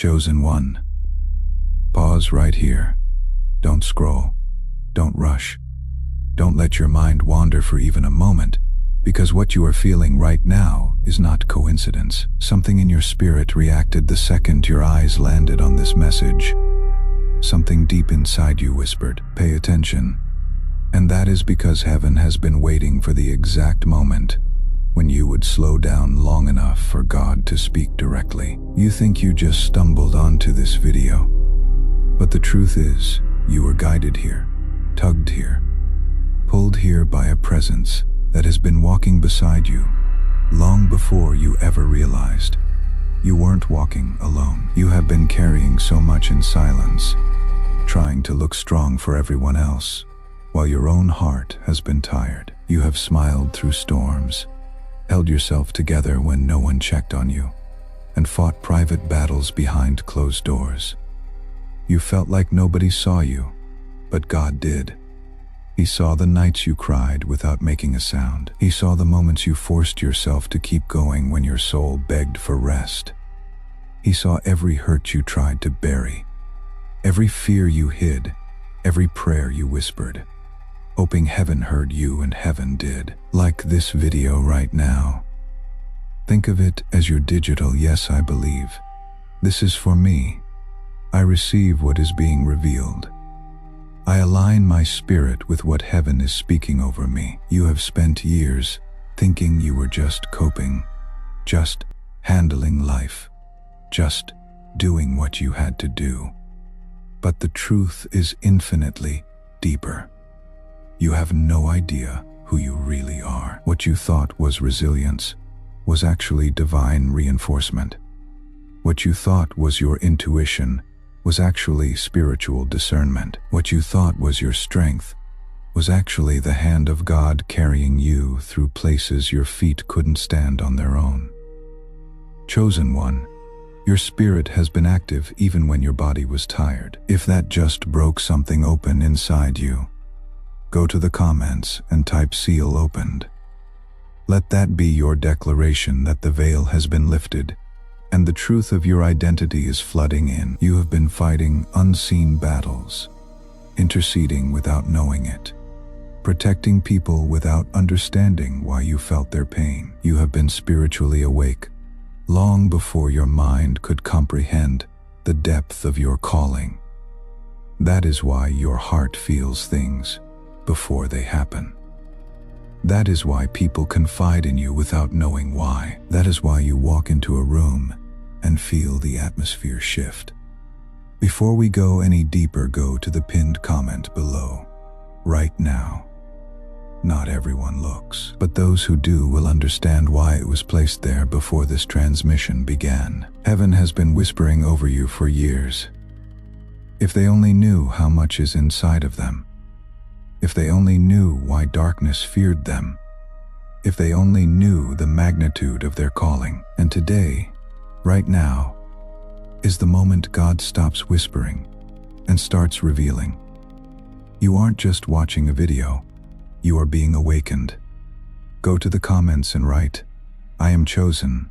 Chosen One. Pause right here. Don't scroll. Don't rush. Don't let your mind wander for even a moment, because what you are feeling right now is not coincidence. Something in your spirit reacted the second your eyes landed on this message. Something deep inside you whispered, "Pay attention." And that is because heaven has been waiting for the exact moment when you would slow down long enough for God to speak directly. You think you just stumbled onto this video, but the truth is, you were guided here, tugged here, pulled here by a presence that has been walking beside you long before you ever realized. You weren't walking alone. You have been carrying so much in silence, trying to look strong for everyone else, while your own heart has been tired. You have smiled through storms, held yourself together when no one checked on you, and fought private battles behind closed doors. You felt like nobody saw you, but God did. He saw the nights you cried without making a sound. He saw the moments you forced yourself to keep going when your soul begged for rest. He saw every hurt you tried to bury, every fear you hid, every prayer you whispered, hoping heaven heard you and heaven did. Like this video right now. Think of it as your digital "Yes, I believe. This is for me. I receive what is being revealed. I align my spirit with what heaven is speaking over me." You have spent years thinking you were just coping, just handling life, just doing what you had to do. But the truth is infinitely deeper. You have no idea who you really are. What you thought was resilience was actually divine reinforcement. What you thought was your intuition was actually spiritual discernment. What you thought was your strength was actually the hand of God carrying you through places your feet couldn't stand on their own. Chosen One, your spirit has been active even when your body was tired. If that just broke something open inside you, go to the comments and type "seal opened." Let that be your declaration that the veil has been lifted and the truth of your identity is flooding in. You have been fighting unseen battles, interceding without knowing it, protecting people without understanding why you felt their pain. You have been spiritually awake long before your mind could comprehend the depth of your calling. That is why your heart feels things before they happen. That is why people confide in you without knowing why. That is why you walk into a room and feel the atmosphere shift. Before we go any deeper, go to the pinned comment below. Right now. Not everyone looks, but those who do will understand why it was placed there before this transmission began. Heaven has been whispering over you for years. If they only knew how much is inside of them. If they only knew why darkness feared them. If they only knew the magnitude of their calling. And today, right now, is the moment God stops whispering and starts revealing. You aren't just watching a video, you are being awakened. Go to the comments and write, "I am chosen."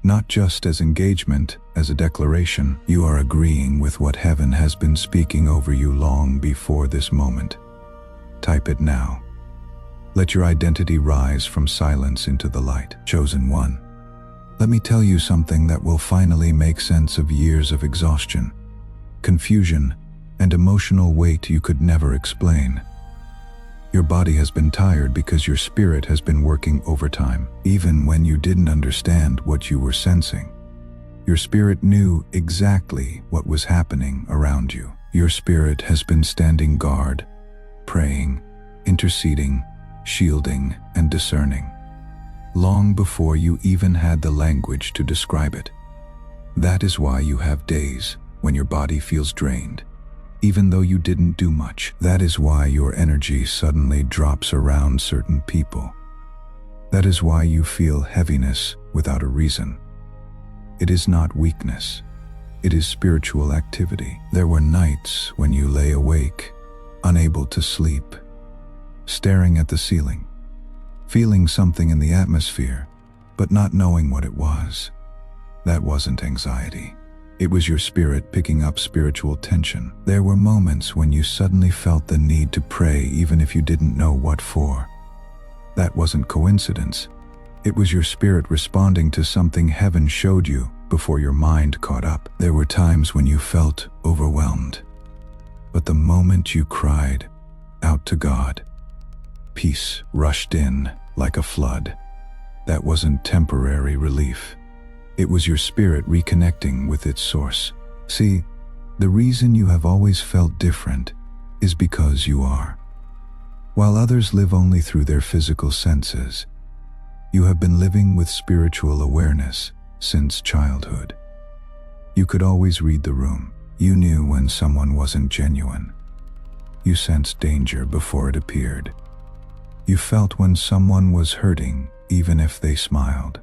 Not just as engagement, as a declaration. You are agreeing with what heaven has been speaking over you long before this moment. Type it now. Let your identity rise from silence into the light. Chosen One. Let me tell you something that will finally make sense of years of exhaustion, confusion, and emotional weight you could never explain. Your body has been tired because your spirit has been working overtime. Even when you didn't understand what you were sensing, your spirit knew exactly what was happening around you. Your spirit has been standing guard, praying, interceding, shielding, and discerning, long before you even had the language to describe it. That is why you have days when your body feels drained, even though you didn't do much. That is why your energy suddenly drops around certain people. That is why you feel heaviness without a reason. It is not weakness. It is spiritual activity. There were nights when you lay awake, unable to sleep, staring at the ceiling, feeling something in the atmosphere, but not knowing what it was. That wasn't anxiety. It was your spirit picking up spiritual tension. There were moments when you suddenly felt the need to pray even if you didn't know what for. That wasn't coincidence. It was your spirit responding to something heaven showed you before your mind caught up. There were times when you felt overwhelmed. But the moment you cried out to God, peace rushed in like a flood. That wasn't temporary relief. It was your spirit reconnecting with its source. See, the reason you have always felt different is because you are. While others live only through their physical senses, you have been living with spiritual awareness since childhood. You could always read the room. You knew when someone wasn't genuine. You sensed danger before it appeared. You felt when someone was hurting, even if they smiled.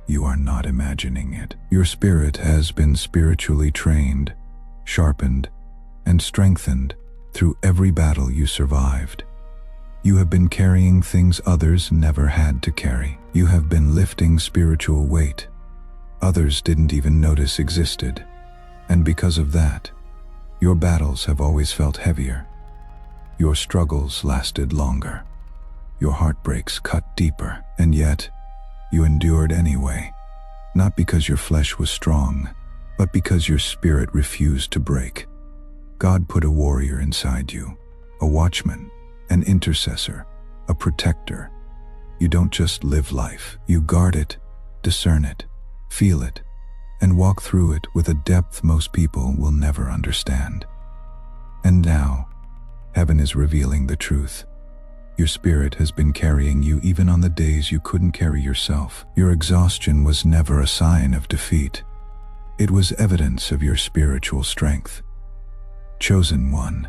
You are not imagining it. Your spirit has been spiritually trained, sharpened, and strengthened through every battle you survived. You have been carrying things others never had to carry. You have been lifting spiritual weight others didn't even notice existed. And because of that, your battles have always felt heavier. Your struggles lasted longer. Your heartbreaks cut deeper, and yet, you endured anyway. Not because your flesh was strong, but because your spirit refused to break. God put a warrior inside you, a watchman, an intercessor, a protector. You don't just live life, you guard it, discern it, feel it, and walk through it with a depth most people will never understand. And now, heaven is revealing the truth. Your spirit has been carrying you even on the days you couldn't carry yourself. Your exhaustion was never a sign of defeat. It was evidence of your spiritual strength. Chosen one,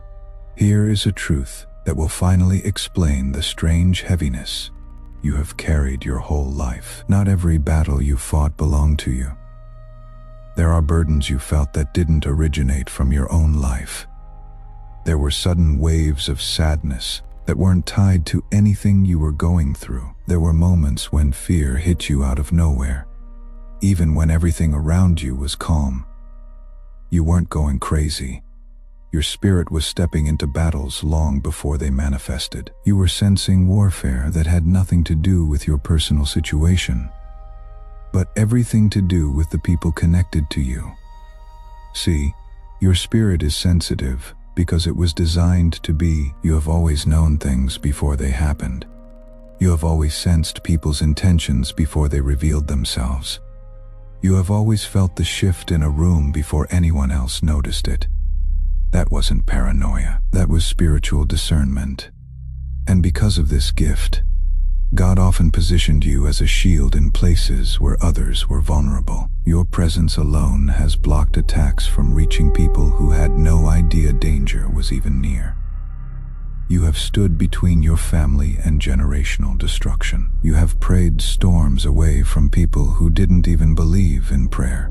here is a truth that will finally explain the strange heaviness you have carried your whole life. Not every battle you fought belonged to you. There are burdens you felt that didn't originate from your own life. There were sudden waves of sadness that weren't tied to anything you were going through. There were moments when fear hit you out of nowhere, even when everything around you was calm. You weren't going crazy. Your spirit was stepping into battles long before they manifested. You were sensing warfare that had nothing to do with your personal situation, but everything to do with the people connected to you. See, your spirit is sensitive because it was designed to be. You have always known things before they happened. You have always sensed people's intentions before they revealed themselves. You have always felt the shift in a room before anyone else noticed it. That wasn't paranoia, that was spiritual discernment. And because of this gift, God often positioned you as a shield in places where others were vulnerable. Your presence alone has blocked attacks from reaching people who had no idea danger was even near. You have stood between your family and generational destruction. You have prayed storms away from people who didn't even believe in prayer.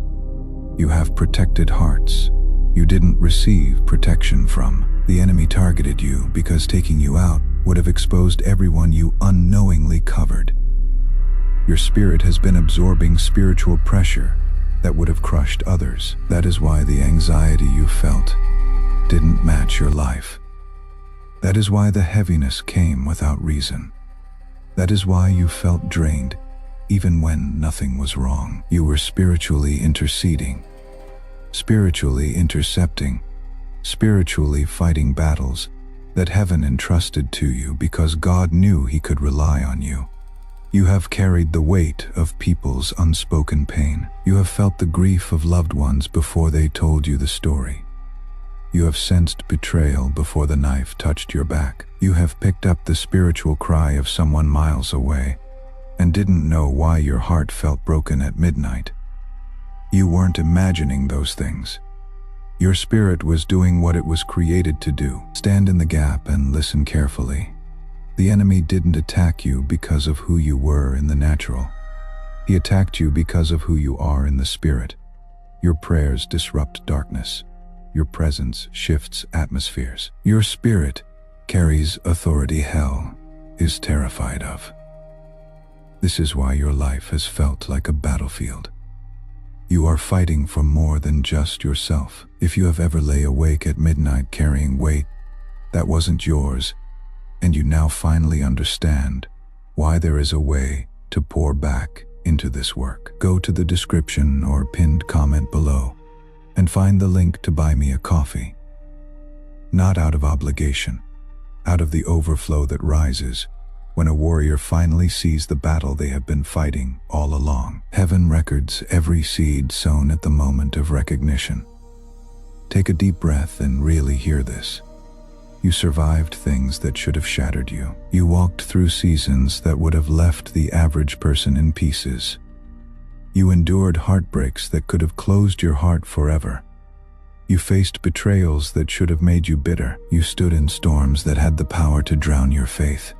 You have protected hearts you didn't receive protection from. The enemy targeted you because taking you out would have exposed everyone you unknowingly covered. Your spirit has been absorbing spiritual pressure that would have crushed others. That is why the anxiety you felt didn't match your life. That is why the heaviness came without reason. That is why you felt drained even when nothing was wrong. You were spiritually interceding, spiritually intercepting, spiritually fighting battles that heaven entrusted to you because God knew He could rely on you. You have carried the weight of people's unspoken pain. You have felt the grief of loved ones before they told you the story. You have sensed betrayal before the knife touched your back. You have picked up the spiritual cry of someone miles away and didn't know why your heart felt broken at midnight. You weren't imagining those things. Your spirit was doing what it was created to do. Stand in the gap and listen carefully. The enemy didn't attack you because of who you were in the natural. He attacked you because of who you are in the spirit. Your prayers disrupt darkness. Your presence shifts atmospheres. Your spirit carries authority hell is terrified of. This is why your life has felt like a battlefield. You are fighting for more than just yourself. If you have ever lay awake at midnight carrying weight that wasn't yours, and you now finally understand why there is a way to pour back into this work, go to the description or pinned comment below and find the link to buy me a coffee. Not out of obligation, out of the overflow that rises when a warrior finally sees the battle they have been fighting all along. Heaven records every seed sown at the moment of recognition. Take a deep breath and really hear this. You survived things that should have shattered you. You walked through seasons that would have left the average person in pieces. You endured heartbreaks that could have closed your heart forever. You faced betrayals that should have made you bitter. You stood in storms that had the power to drown your faith.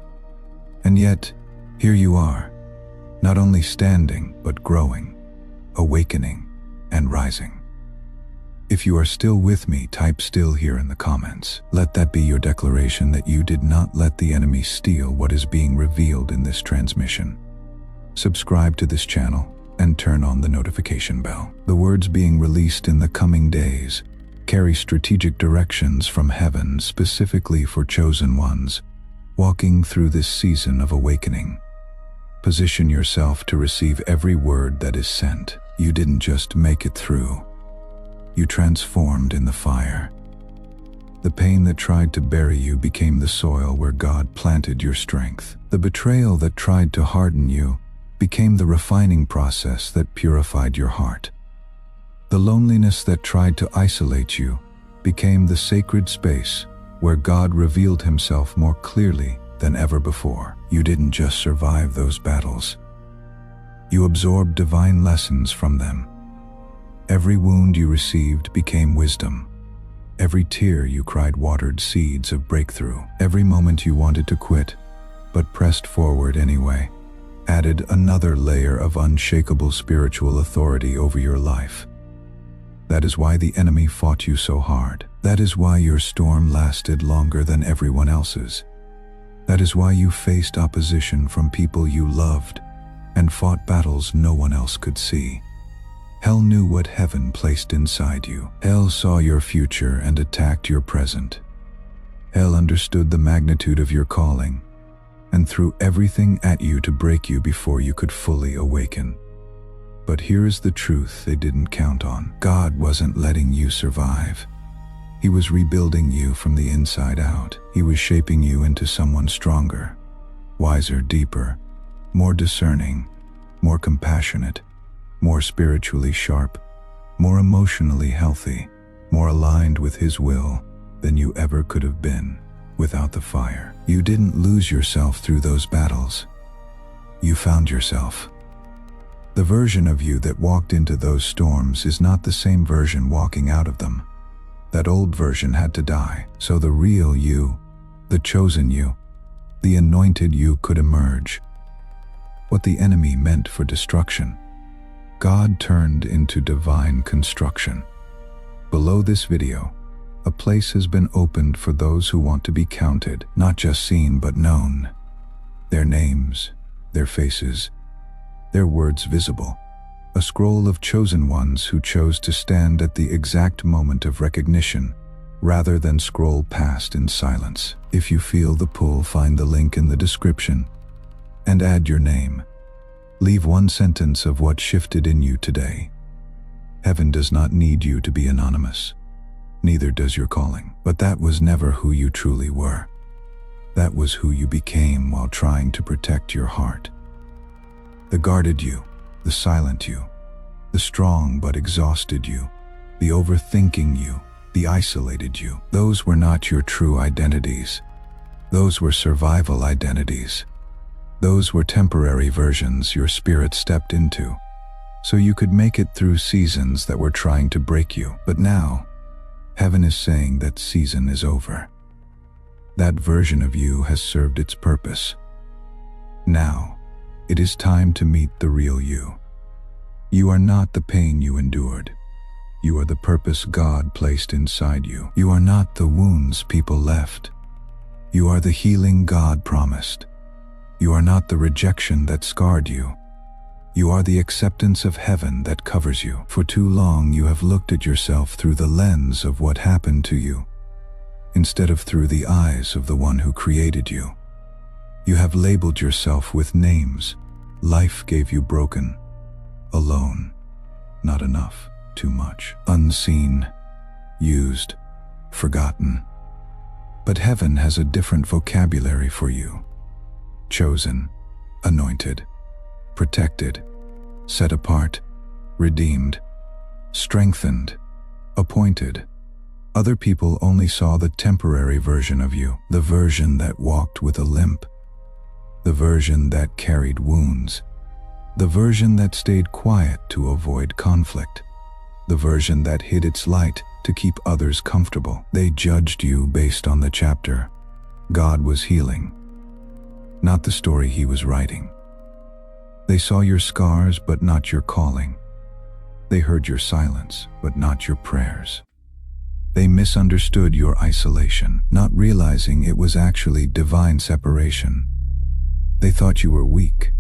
And yet, here you are, not only standing, but growing, awakening, and rising. If you are still with me, type "still" here in the comments. Let that be your declaration that you did not let the enemy steal what is being revealed in this transmission. Subscribe to this channel and turn on the notification bell. The words being released in the coming days carry strategic directions from heaven specifically for chosen ones walking through this season of awakening. Position yourself to receive every word that is sent. You didn't just make it through. You transformed in the fire. The pain that tried to bury you became the soil where God planted your strength. The betrayal that tried to harden you became the refining process that purified your heart. The loneliness that tried to isolate you became the sacred space where God revealed himself more clearly than ever before. You didn't just survive those battles. You absorbed divine lessons from them. Every wound you received became wisdom. Every tear you cried watered seeds of breakthrough. Every moment you wanted to quit, but pressed forward anyway, added another layer of unshakable spiritual authority over your life. That is why the enemy fought you so hard. That is why your storm lasted longer than everyone else's. That is why you faced opposition from people you loved and fought battles no one else could see. Hell knew what heaven placed inside you. Hell saw your future and attacked your present. Hell understood the magnitude of your calling and threw everything at you to break you before you could fully awaken. But here is the truth they didn't count on. God wasn't letting you survive. He was rebuilding you from the inside out. He was shaping you into someone stronger, wiser, deeper, more discerning, more compassionate, more spiritually sharp, more emotionally healthy, more aligned with His will than you ever could have been without the fire. You didn't lose yourself through those battles. You found yourself. The version of you that walked into those storms is not the same version walking out of them. That old version had to die, so the real you, the chosen you, the anointed you could emerge. What the enemy meant for destruction, God turned into divine construction. Below this video, a place has been opened for those who want to be counted, not just seen but known. Their names, their faces, their words visible. A scroll of chosen ones who chose to stand at the exact moment of recognition, rather than scroll past in silence. If you feel the pull, find the link in the description and add your name. Leave one sentence of what shifted in you today. Heaven does not need you to be anonymous. Neither does your calling. But that was never who you truly were. That was who you became while trying to protect your heart. The guarded you, the silent you, the strong but exhausted you, the overthinking you, the isolated you. Those were not your true identities. Those were survival identities. Those were temporary versions your spirit stepped into, so you could make it through seasons that were trying to break you. But now, heaven is saying that season is over. That version of you has served its purpose. Now, it is time to meet the real you. You are not the pain you endured. You are the purpose God placed inside you. You are not the wounds people left. You are the healing God promised. You are not the rejection that scarred you. You are the acceptance of heaven that covers you. For too long you have looked at yourself through the lens of what happened to you, instead of through the eyes of the one who created you. You have labeled yourself with names. Life gave you broken, alone, not enough, too much, unseen, used, forgotten. But heaven has a different vocabulary for you. Chosen, anointed, protected, set apart, redeemed, strengthened, appointed. Other people only saw the temporary version of you, the version that walked with a limp, the version that carried wounds, the version that stayed quiet to avoid conflict, the version that hid its light to keep others comfortable. They judged you based on the chapter God was healing, not the story He was writing. They saw your scars but not your calling. They heard your silence but not your prayers. They misunderstood your isolation, not realizing it was actually divine separation. They thought you were weak,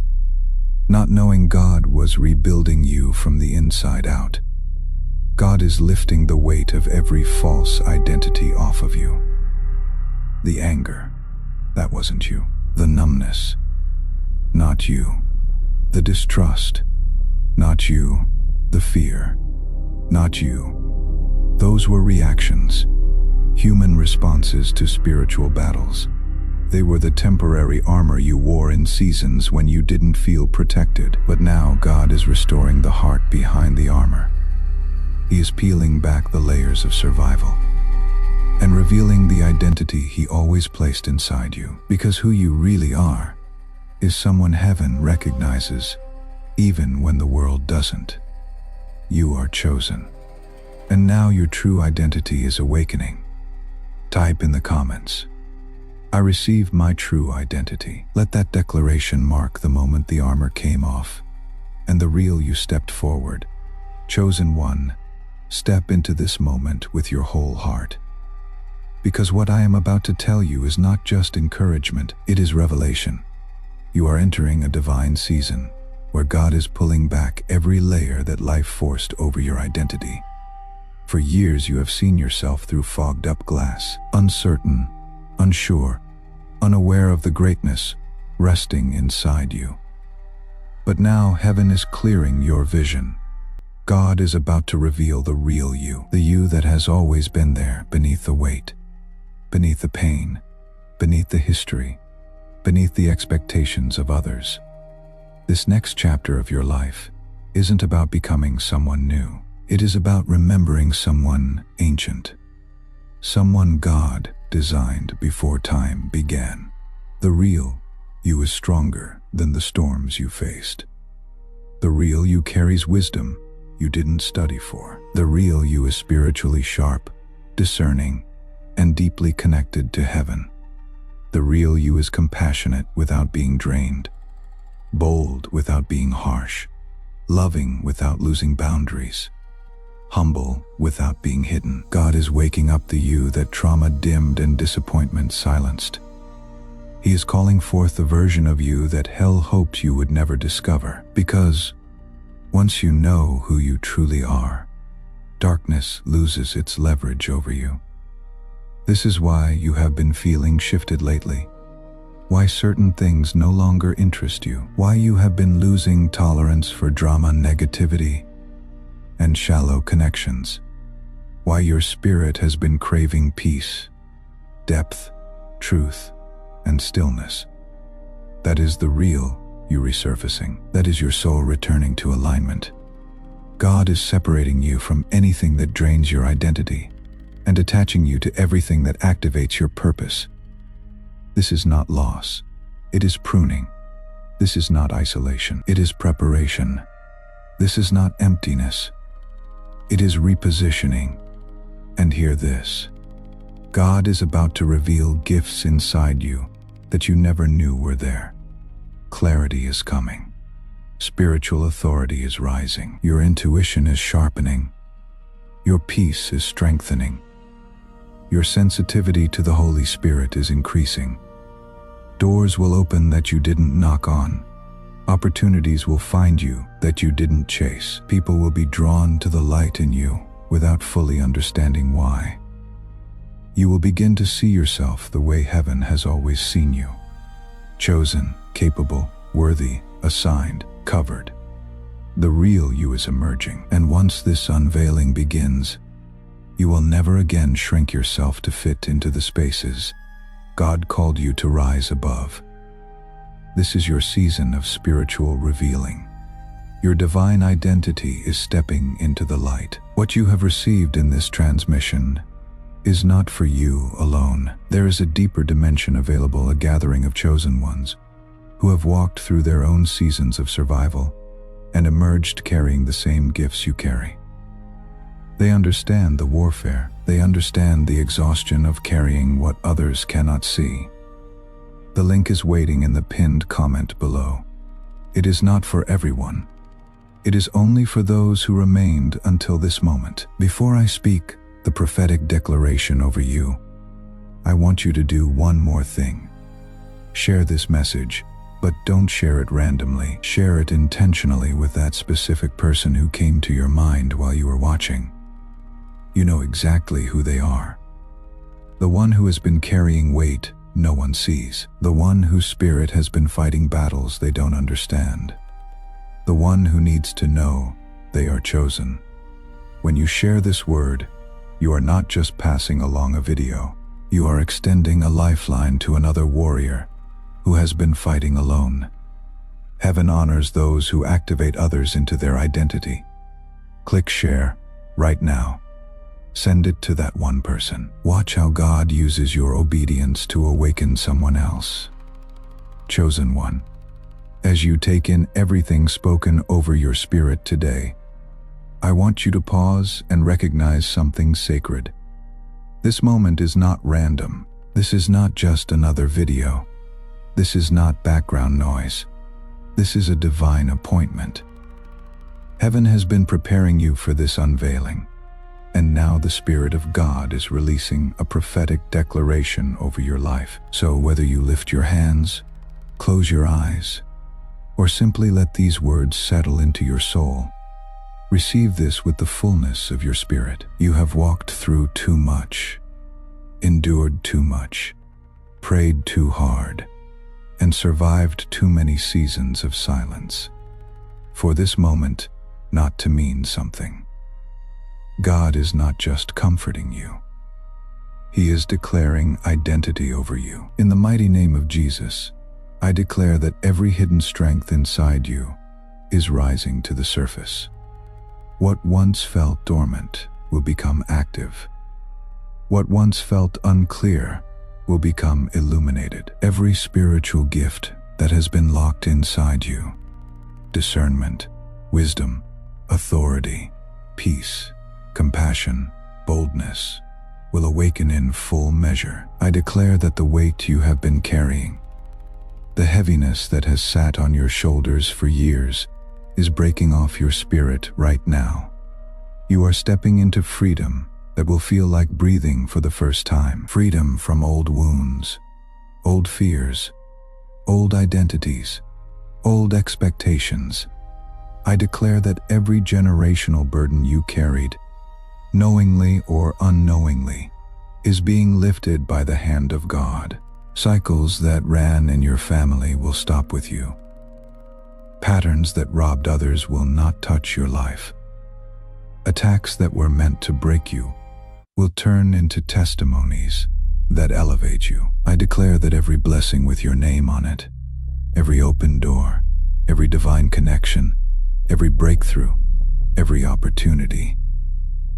not knowing God was rebuilding you from the inside out. God is lifting the weight of every false identity off of you. The anger, that wasn't you. The numbness, not you. The distrust, not you. The fear, not you. Those were reactions, human responses to spiritual battles. They were the temporary armor you wore in seasons when you didn't feel protected. But now God is restoring the heart behind the armor. He is peeling back the layers of survival and revealing the identity He always placed inside you. Because who you really are is someone heaven recognizes, even when the world doesn't. You are chosen. And now your true identity is awakening. Type in the comments, "I receive my true identity." Let that declaration mark the moment the armor came off and the real you stepped forward. Chosen one, step into this moment with your whole heart. Because what I am about to tell you is not just encouragement, it is revelation. You are entering a divine season where God is pulling back every layer that life forced over your identity. For years you have seen yourself through fogged up glass, uncertain, unsure, unaware of the greatness resting inside you. But now heaven is clearing your vision. God is about to reveal the real you, the you that has always been there, beneath the weight, beneath the pain, beneath the history, beneath the expectations of others. This next chapter of your life isn't about becoming someone new. It is about remembering someone ancient, someone God designed before time began. The real you is stronger than the storms you faced. The real you carries wisdom you didn't study for. The real you is spiritually sharp, discerning, and deeply connected to heaven. The real you is compassionate without being drained, bold without being harsh, loving without losing boundaries, humble without being hidden. God is waking up the you that trauma dimmed and disappointment silenced. He is calling forth the version of you that hell hoped you would never discover. Because once you know who you truly are, darkness loses its leverage over you. This is why you have been feeling shifted lately, why certain things no longer interest you, why you have been losing tolerance for drama, negativity, and shallow connections, why your spirit has been craving peace, depth, truth, and stillness. That is the real you resurfacing. That is your soul returning to alignment. God is separating you from anything that drains your identity and attaching you to everything that activates your purpose. This is not loss. It is pruning. This is not isolation. It is preparation. This is not emptiness. It is repositioning. And hear this. God is about to reveal gifts inside you that you never knew were there. Clarity is coming. Spiritual authority is rising. Your intuition is sharpening. Your peace is strengthening. Your sensitivity to the Holy Spirit is increasing. Doors will open that you didn't knock on. Opportunities will find you that you didn't chase. People will be drawn to the light in you without fully understanding why. You will begin to see yourself the way heaven has always seen you. Chosen, capable, worthy, assigned, covered. The real you is emerging, and once this unveiling begins, you will never again shrink yourself to fit into the spaces God called you to rise above. This is your season of spiritual revealing. Your divine identity is stepping into the light. What you have received in this transmission is not for you alone. There is a deeper dimension available, a gathering of chosen ones who have walked through their own seasons of survival and emerged carrying the same gifts you carry. They understand the warfare. They understand the exhaustion of carrying what others cannot see. The link is waiting in the pinned comment below. It is not for everyone. It is only for those who remained until this moment. Before I speak the prophetic declaration over you, I want you to do one more thing. Share this message, but don't share it randomly. Share it intentionally with that specific person who came to your mind while you were watching. You know exactly who they are. The one who has been carrying weight no one sees. The one whose spirit has been fighting battles they don't understand. The one who needs to know they are chosen. When you share this word, you are not just passing along a video. You are extending a lifeline to another warrior who has been fighting alone. Heaven honors those who activate others into their identity. Click share right now. Send it to that one person. Watch how God uses your obedience to awaken someone else. Chosen one, as you take in everything spoken over your spirit today, I want you to pause and recognize something sacred. This moment is not random. This is not just another video. This is not background noise. This is a divine appointment. Heaven has been preparing you for this unveiling. And now the Spirit of God is releasing a prophetic declaration over your life. So whether you lift your hands, close your eyes, or simply let these words settle into your soul, receive this with the fullness of your spirit. You have walked through too much, endured too much, prayed too hard, and survived too many seasons of silence for this moment not to mean something. God is not just comforting you. He is declaring identity over you. In the mighty name of Jesus, I declare that every hidden strength inside you is rising to the surface. What once felt dormant will become active. What once felt unclear will become illuminated. Every spiritual gift that has been locked inside you, discernment, wisdom, authority, peace, compassion, boldness, will awaken in full measure. I declare that the weight you have been carrying, the heaviness that has sat on your shoulders for years, is breaking off your spirit right now. You are stepping into freedom that will feel like breathing for the first time. Freedom from old wounds, old fears, old identities, old expectations. I declare that every generational burden you carried, knowingly or unknowingly, is being lifted by the hand of God. Cycles that ran in your family will stop with you. Patterns that robbed others will not touch your life. Attacks that were meant to break you will turn into testimonies that elevate you. I declare that every blessing with your name on it, every open door, every divine connection, every breakthrough, every opportunity,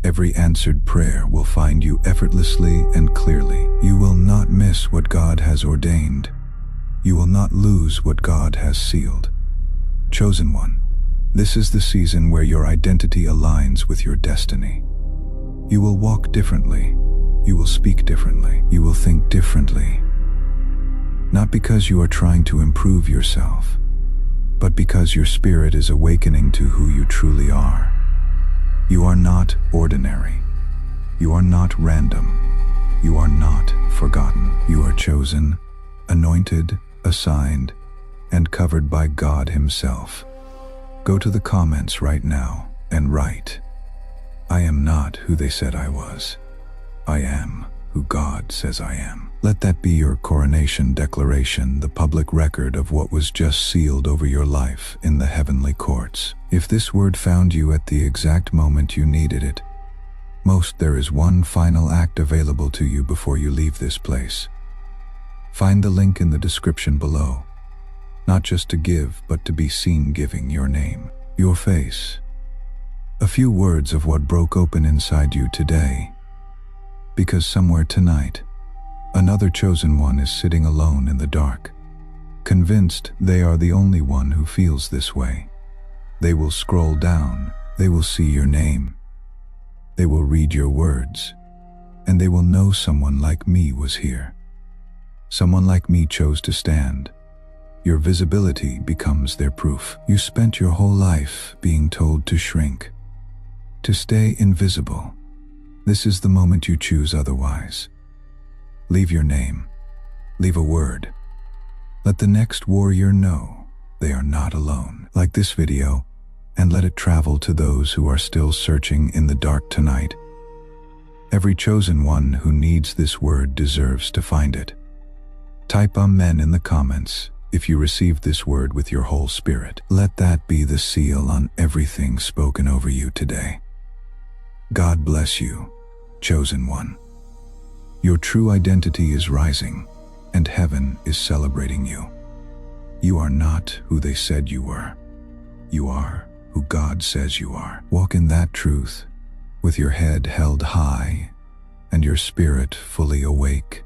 every answered prayer will find you effortlessly and clearly. You will not miss what God has ordained. You will not lose what God has sealed. Chosen one, this is the season where your identity aligns with your destiny. You will walk differently. You will speak differently. You will think differently. Not because you are trying to improve yourself, but because your spirit is awakening to who you truly are. You are not ordinary. You are not random. You are not forgotten. You are chosen, anointed, assigned, and covered by God Himself. Go to the comments right now and write, "I am not who they said I was. I am who God says I am." Let that be your coronation declaration, the public record of what was just sealed over your life in the heavenly courts. If this word found you at the exact moment you needed it, there is one final act available to you before you leave this place. Find the link in the description below, not just to give, but to be seen giving your name, your face, a few words of what broke open inside you today. Because somewhere tonight, another chosen one is sitting alone in the dark, convinced they are the only one who feels this way. They will scroll down, they will see your name, they will read your words, and they will know someone like me was here. Someone like me chose to stand. Your visibility becomes their proof. You spent your whole life being told to shrink, to stay invisible. This is the moment you choose otherwise. Leave your name. Leave a word. Let the next warrior know they are not alone. Like this video, and let it travel to those who are still searching in the dark tonight. Every chosen one who needs this word deserves to find it. Type Amen in the comments if you received this word with your whole spirit. Let that be the seal on everything spoken over you today. God bless you, chosen one. Your true identity is rising, and heaven is celebrating you. You are not who they said you were. You are who God says you are. Walk in that truth, with your head held high and your spirit fully awake.